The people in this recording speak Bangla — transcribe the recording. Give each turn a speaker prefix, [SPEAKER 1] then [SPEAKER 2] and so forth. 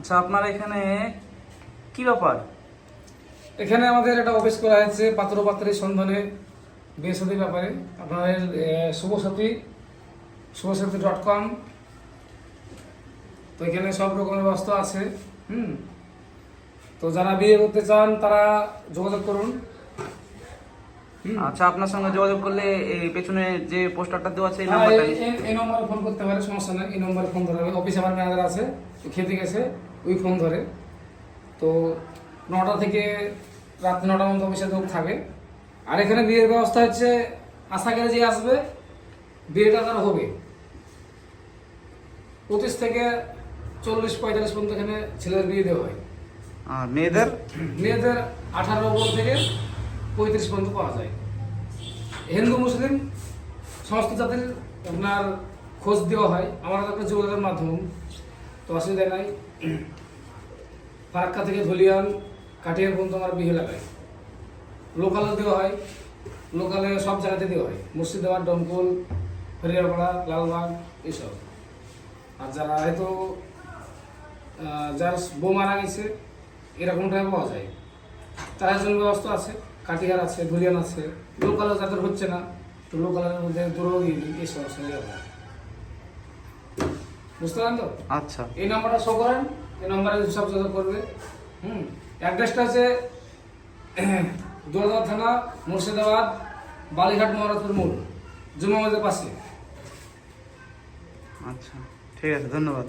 [SPEAKER 1] আচ্ছা, আপনার এখানে কি ব্যাপার?
[SPEAKER 2] এখানে আমাদের একটা অফিস করা হয়েছে পাত্র পাত্রীর সন্ধানে বিয়ে সাথীর ব্যাপারে। আপনাদের শুভসাথী.com। তো এখানে সব রকমের ব্যবস্থা আছে। তো যারা বিয়ে করতে চান তারা যোগাযোগ করুন।
[SPEAKER 1] আচ্ছা, আপনার সঙ্গে যোগাযোগ করলে এই পেছনে যে পোস্টারটা দেওয়া আছে এই
[SPEAKER 2] হ্যাঁ,
[SPEAKER 1] নাম্বারটা
[SPEAKER 2] এই নম্বরে ফোন করতে পারে, সমস্যা নেই। এই নম্বরে ফোন ধরে অফিসে আমার ম্যানেজার আছে, খেতে গেছে, ওই ফোন ধরে। তো 9টা থেকে রাত 9টা পর্যন্ত অফিসে লোক থাকে। আর এখানে বিয়ের ব্যবস্থা হচ্ছে, আশা করে যে আসবে বিয়েটা তার হবে 25 থেকে 40-45 পর্যন্ত এখানে ছেলেদের বিয়ে দেওয়া হয়।
[SPEAKER 1] আর মেয়েদের?
[SPEAKER 2] মেয়েদের 18 বছর থেকে 35 পর্যন্ত পাওয়া যায়। হিন্দু মুসলিম সমস্ত জাতির আপনার খোঁজ দেওয়া হয়, আমার একটা যোগাযোগের মাধ্যম। তো অসুবিধা নাই। ফারাক্কা থেকে ধলিয়ান কাটিয়ার পর্যন্ত আমার বিয়ে লাগায়। লোকালও দেওয়া হয়, লোকালে সব জায়গাতে দেওয়া হয়, মুর্শিদাবাদ, ডমকল, হরিয়ারপাড়া, লালবাগ এইসব। আর যারা হয়তো যার বউ মারা গেছে এরকমটাই পাওয়া যায়, তার জন্য ব্যবস্থা আছে। কাটিহার আছে, ধুলিয়ান আছে। লোকালে যাদের হচ্ছে না, তো লোকালের মধ্যে দূরেও দিয়ে দিই, এই সমস্যা হয়ে যাবে। বুঝতে পারেন তো?
[SPEAKER 1] আচ্ছা,
[SPEAKER 2] এই নাম্বারটা শো করেন, এই নাম্বারে সব যোগাযোগ করবে। অ্যাড্রেসটা আছে দৌড়দা থানা, মুর্শিদাবাদ, বালিঘাট মহারাজপুর মোড়, জুমা মসজিদের পাশে।
[SPEAKER 1] আচ্ছা, ঠিক আছে, ধন্যবাদ।